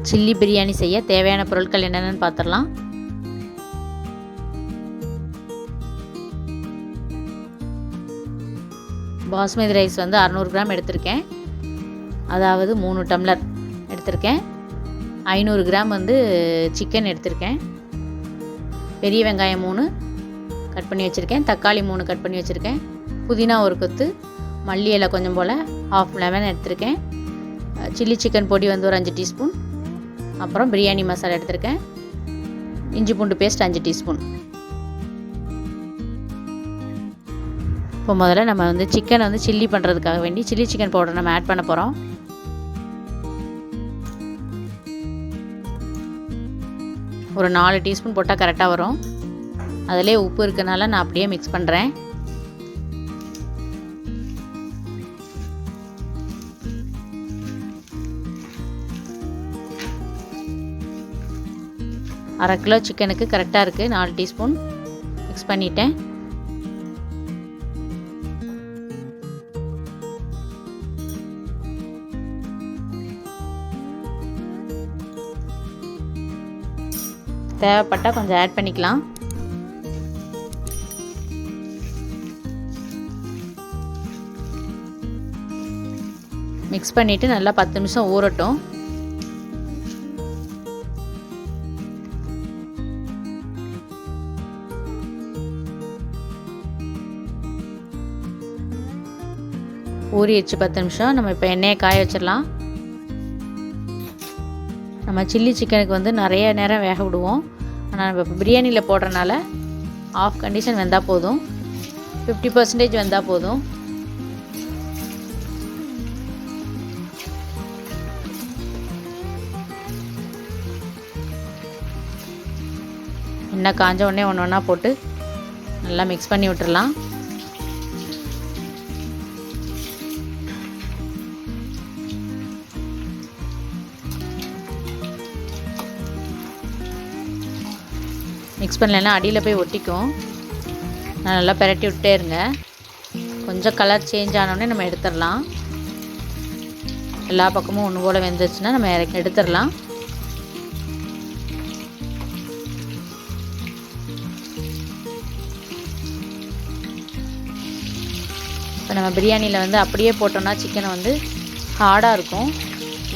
Chilli biryani செய்ய தேவையான பொருட்கள் என்னென்னு பார்த்துடலாம். பாஸ்மதி ரைஸ் வந்து 600 கிராம் எடுத்திருக்கேன், அதாவது 3 டம்ளர் எடுத்திருக்கேன். 500 கிராம் வந்து சிக்கன் எடுத்திருக்கேன். பெரிய வெங்காயம் 3 கட் பண்ணி வச்சுருக்கேன். தக்காளி 3 கட் பண்ணி வச்சுருக்கேன். புதினா ஒரு கொத்து, மல்லி இலை கொஞ்சம் போல், ½ லெமன் எடுத்திருக்கேன். சில்லி சிக்கன் பொடி வந்து ஒரு 5 டீஸ்பூன், அப்புறம் பிரியாணி மசாலா எடுத்திருக்கேன். இஞ்சி பூண்டு பேஸ்ட் 5 டீஸ்பூன். இப்போ முதல்ல நம்ம வந்து சிக்கனை வந்து சில்லி பண்ணுறதுக்காக வேண்டி சில்லி சிக்கன் பவுடர் நம்ம ஆட் பண்ண போகிறோம். ஒரு 4 டீஸ்பூன் போட்டால் கரெக்டாக வரும். அதிலே உப்பு இருக்கனால நான் அப்படியே மிக்ஸ் பண்ணுறேன். அரை கிலோ சிக்கனுக்கு கரெக்டாக இருக்குது. 4 டீஸ்பூன் மிக்ஸ் பண்ணிட்டேன். தேவைப்பட்டால் கொஞ்சம் ஆட் பண்ணிக்கலாம். மிக்ஸ் பண்ணிவிட்டு நல்லா 10 நிமிஷம் ஊறட்டும். ஊறிடுச்சு 10 நிமிஷம். நம்ம இப்போ எண்ணெயை காய வச்சிடலாம். நம்ம சில்லி சிக்கனுக்கு வந்து நிறைய நேரம் வேக விடுவோம். ஆனால் நம்ம இப்போ பிரியாணியில் போடுறனால ஆஃப் கண்டிஷன் வெந்தால் போதும், 50% வெந்தால் போதும். எண்ணெய் காஞ்ச உடனே ஒன்று ஒன்றா போட்டு நல்லா மிக்ஸ் பண்ணி விட்டுறலாம். மிக்ஸ் பண்ணலைன்னா அடியில் போய் ஒட்டிக்கும். நான் நல்லா பிரட்டி விட்டே இருங்க. கொஞ்சம் கலர் சேஞ்ச் ஆனோடனே நம்ம எடுத்துடலாம். எல்லா பக்கமும் ஒன்று போல் வெந்துருச்சுன்னா நம்ம எடுத்துடலாம். இப்போ நம்ம பிரியாணியில் வந்து அப்படியே போட்டோம்னா சிக்கனை வந்து ஹார்டாக இருக்கும்.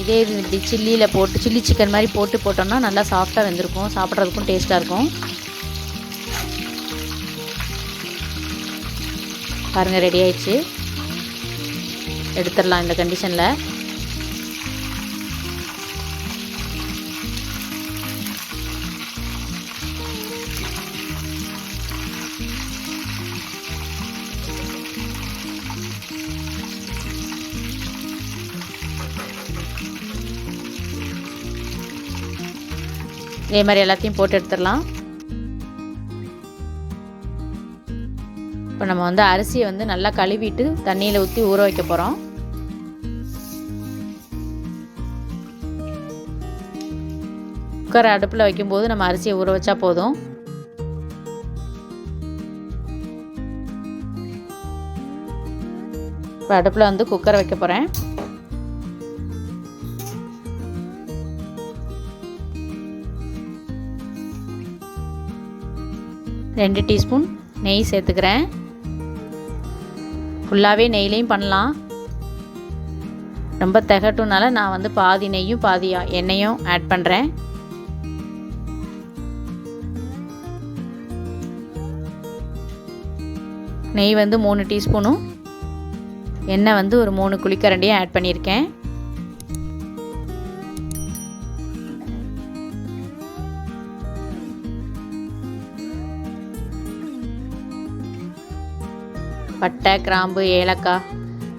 இதே இது இப்படி சில்லியில் போட்டு சில்லி சிக்கன் மாதிரி போட்டோம்னா நல்லா சாஃப்டாக வெந்திருக்கும், சாப்பிட்றதுக்கும் டேஸ்ட்டாக இருக்கும். பாருங்கள், ரெடி ஆயிடுச்சு. எடுத்துடலாம் இந்த கண்டிஷனில். இதே மாதிரி எல்லாத்தையும் போட்டு எடுத்துடலாம். இப்போ நம்ம வந்து அரிசியை வந்து நல்லா கழுவிட்டு தண்ணியில் ஊற்றி ஊற வைக்க போகிறோம். குக்கர் அடுப்பில் வைக்கும்போது நம்ம அரிசியை ஊற வச்சா போதும். இப்போ அடுப்பில் வந்து குக்கரை வைக்க போகிறேன். ரெண்டு டீஸ்பூன் நெய் சேர்த்துக்கிறேன். ஃபுல்லாகவே நெய்லையும் பண்ணலாம். ரொம்ப திகட்டும்னால நான் வந்து பாதி நெய்யும் பாதி எண்ணெயும் ஆட் பண்ணுறேன். நெய் வந்து 3 டீஸ்பூனும் எண்ணெய் வந்து ஒரு 3 குழிக்கரண்டியும் ஆட் பண்ணியிருக்கேன். பட்டை, கிராம்பு, ஏலக்காய்,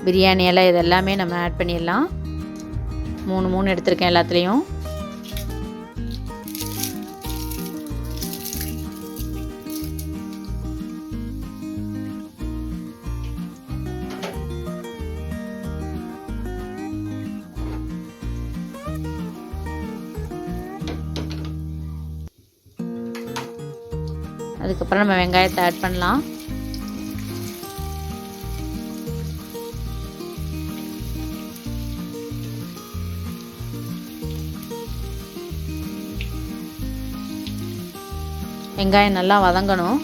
பிரியாணி இலை இதெல்லாமே நம்ம ஆட் பண்ணிடலாம். 3 எடுத்திருக்கேன் எல்லாத்துலேயும். அதுக்கப்புறம் நம்ம வெங்காயத்தை ஆட் பண்ணலாம். வெங்காயம் நல்லா வதங்கணும்.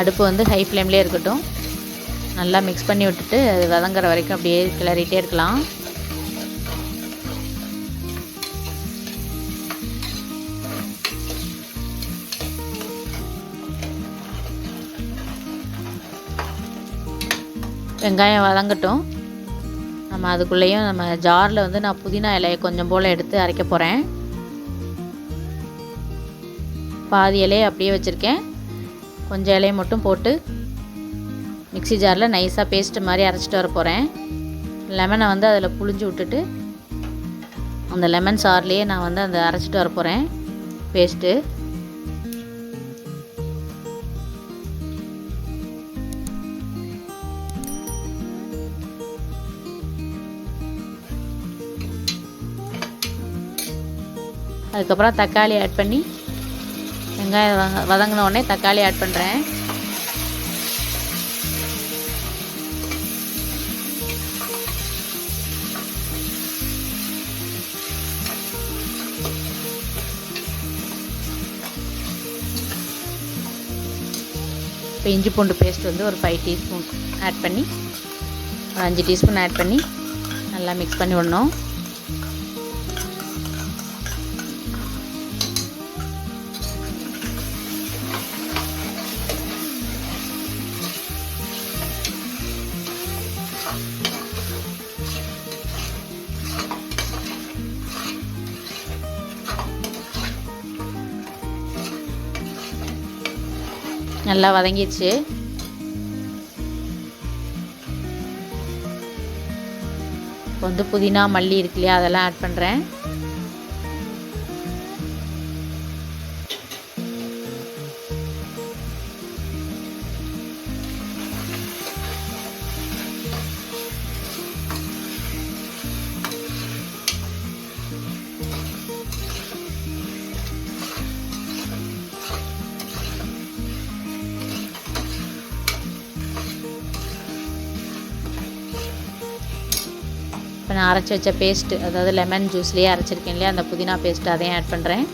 அடுப்பு வந்து ஹை ஃப்ளேம்லேயே இருக்கட்டும். நல்லா மிக்ஸ் பண்ணி விட்டுட்டு அது வதங்குற வரைக்கும் அப்படியே கிளறிட்டே இருக்கலாம். வெங்காயம் வதங்கட்டும். நம்ம அதுக்குள்ளேயும் நம்ம ஜாரில் வந்து நான் புதினா இலையை கொஞ்சம் போல் எடுத்து அரைக்க போகிறேன். பாதி இலையை அப்படியே வச்சுருக்கேன். கொஞ்சம் இலையை மட்டும் போட்டு மிக்ஸி ஜாரில் நைஸாக பேஸ்ட்டு மாதிரி அரைச்சிட்டு வர போகிறேன். லெமனை வந்து அதில் புழிஞ்சு விட்டுட்டு அந்த லெமன் சார்லேயே நான் வந்து அந்த அரைச்சிட்டு வர போகிறேன் பேஸ்ட்டு. அதுக்கப்புறம் தக்காளி ஆட் பண்ணி வெங்காயம் வதங்கின உடனே தக்காளி ஆட் பண்ணுறேன். இப்போ இஞ்சி பூண்டு பேஸ்ட் வந்து ஒரு 5 டீஸ்பூன் ஆட் பண்ணி ஒரு 5 டீஸ்பூன் ஆட் பண்ணி நல்லா மிக்ஸ் பண்ணி விடணும். நல்லா வதங்கிடுச்சு. இப்போ வந்து புதினா மல்லி இருக்கு இல்லையா, அதெல்லாம் ஆட் பண்ணுறேன். இப்போ நான் அரைச்சி வச்ச பேஸ்ட்டு, அதாவது லெமன் ஜூஸ்லேயே அரைச்சிருக்கேன் இல்லையா, அந்த புதினா பேஸ்ட்டு அதையும் ஆட் பண்ணுறேன்.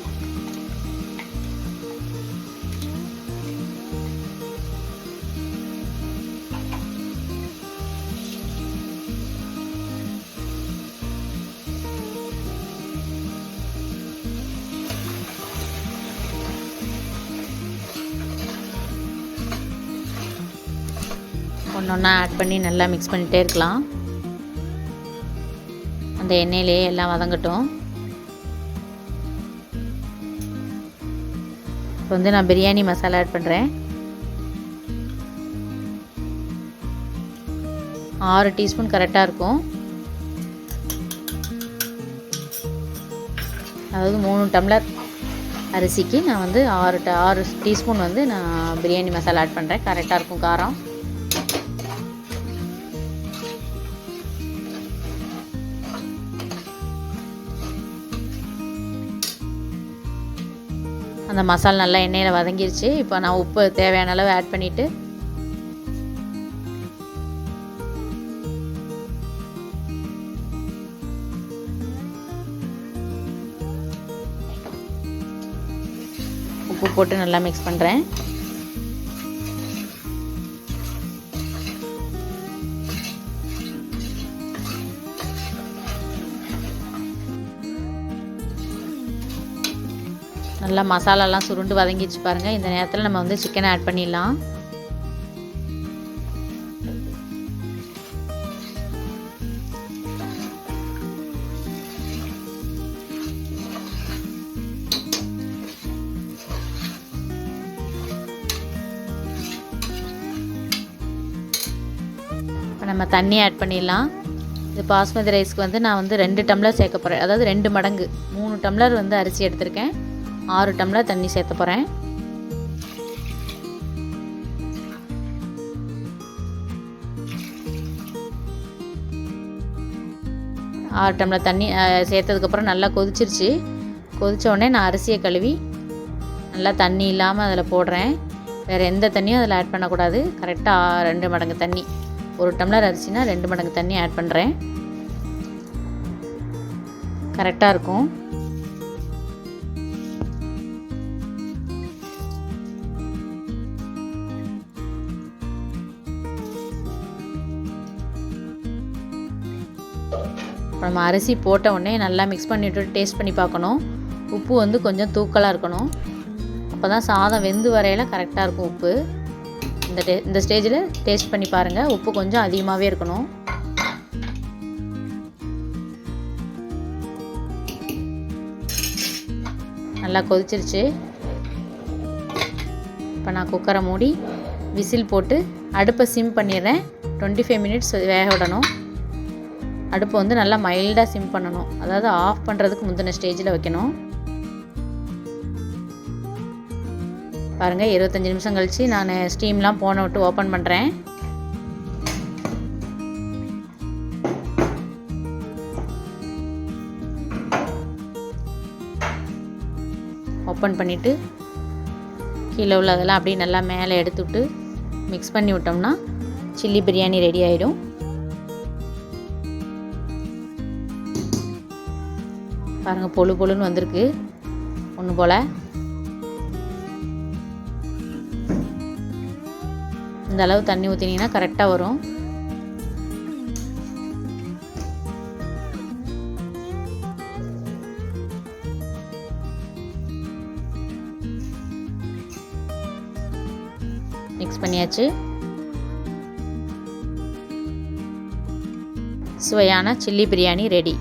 ஒன்று ஒன்றா ஆட் பண்ணி நல்லா மிக்ஸ் பண்ணிகிட்டே இருக்கலாம். அந்த எண்ணெயிலேயே எல்லாம் வதங்கட்டும். இப்போ வந்து நான் பிரியாணி மசாலா ஆட் பண்ணுறேன். 6 டீஸ்பூன் கரெக்டாக இருக்கும். அதாவது 3 டம்ளர் அரிசிக்கு நான் வந்து 6 டீஸ்பூன் வந்து நான் பிரியாணி மசாலா ஆட் பண்ணுறேன். கரெக்டாக இருக்கும் காரம். அந்த மசாலா நல்லா எண்ணெயில் வதங்கிருச்சு. இப்போ நான் உப்பு தேவையான அளவு ஆட் பண்ணிவிட்டு உப்பு போட்டு நல்லா மிக்ஸ் பண்ணுறேன். நல்லா மசாலாலாம் சுருண்டு வதங்கிடுச்சு பாருங்கள். இந்த நேரத்தில் நம்ம வந்து சிக்கனை ஆட் பண்ணிடலாம். இப்போ நம்ம தண்ணி ஆட் பண்ணிடலாம். இது பாஸ்மதி ரைஸ்க்கு வந்து நான் வந்து 2 டம்ளர் சேர்க்க போகிறேன். அதாவது 2 மடங்கு, 3 டம்ளர் வந்து அரிசி எடுத்திருக்கேன். 6 டம்ளர் தண்ணி சேர்த்த போகிறேன். ஆறு டம்ளர் தண்ணி சேர்த்ததுக்கப்புறம் நல்லா கொதிச்சிருச்சு. கொதித்த உடனே நான் அரிசியை கழுவி நல்லா தண்ணி இல்லாமல் அதில் போடுறேன். வேறு எந்த தண்ணியும் அதில் ஆட் பண்ணக்கூடாது. கரெக்டாக 2 மடங்கு தண்ணி 1 டம்ளர் அரிசினா 2 மடங்கு தண்ணி ஆட் பண்ணுறேன். கரெக்டாக இருக்கும். நம்ம அரிசி போட்ட உடனே நல்லா மிக்ஸ் பண்ணிவிட்டு டேஸ்ட் பண்ணி பார்க்கணும். உப்பு வந்து கொஞ்சம் தூக்கலாக இருக்கணும். அப்போ தான் சாதம் வெந்து வரையில் கரெக்டாக இருக்கும் உப்பு. இந்த ஸ்டேஜில் டேஸ்ட் பண்ணி பாருங்கள். உப்பு கொஞ்சம் அதிகமாகவே இருக்கணும். நல்லா கொதிச்சிருச்சு. இப்போ நான் குக்கரை மூடி விசில் போட்டு அடுப்பை சிம் பண்ணிடுறேன். 25 மினிட்ஸ் வேக விடணும். அடுப்பை வந்து நல்லா மைல்டாக சிம் பண்ணணும். அதாவது ஆஃப் பண்ணுறதுக்கு முந்தின ஸ்டேஜில் வைக்கணும். பாருங்கள் 25 நிமிஷம் கழித்து நான் ஸ்டீம்லாம் போன விட்டு ஓப்பன் பண்ணுறேன். ஓப்பன் பண்ணிவிட்டு கீழே உள்ளதெல்லாம் அப்படியே நல்லா மேலே எடுத்துவிட்டு மிக்ஸ் பண்ணி விட்டோம்னா சில்லி பிரியாணி ரெடி ஆகிடும். பாருங்கள் பொழு பொழுன்னு வந்திருக்கு ஒன்று போல். இந்த அளவு தண்ணி ஊற்றினீங்கன்னா கரெக்டாக வரும். மிக்ஸ் பண்ணியாச்சு. சுவையான சில்லி பிரியாணி ரெடி.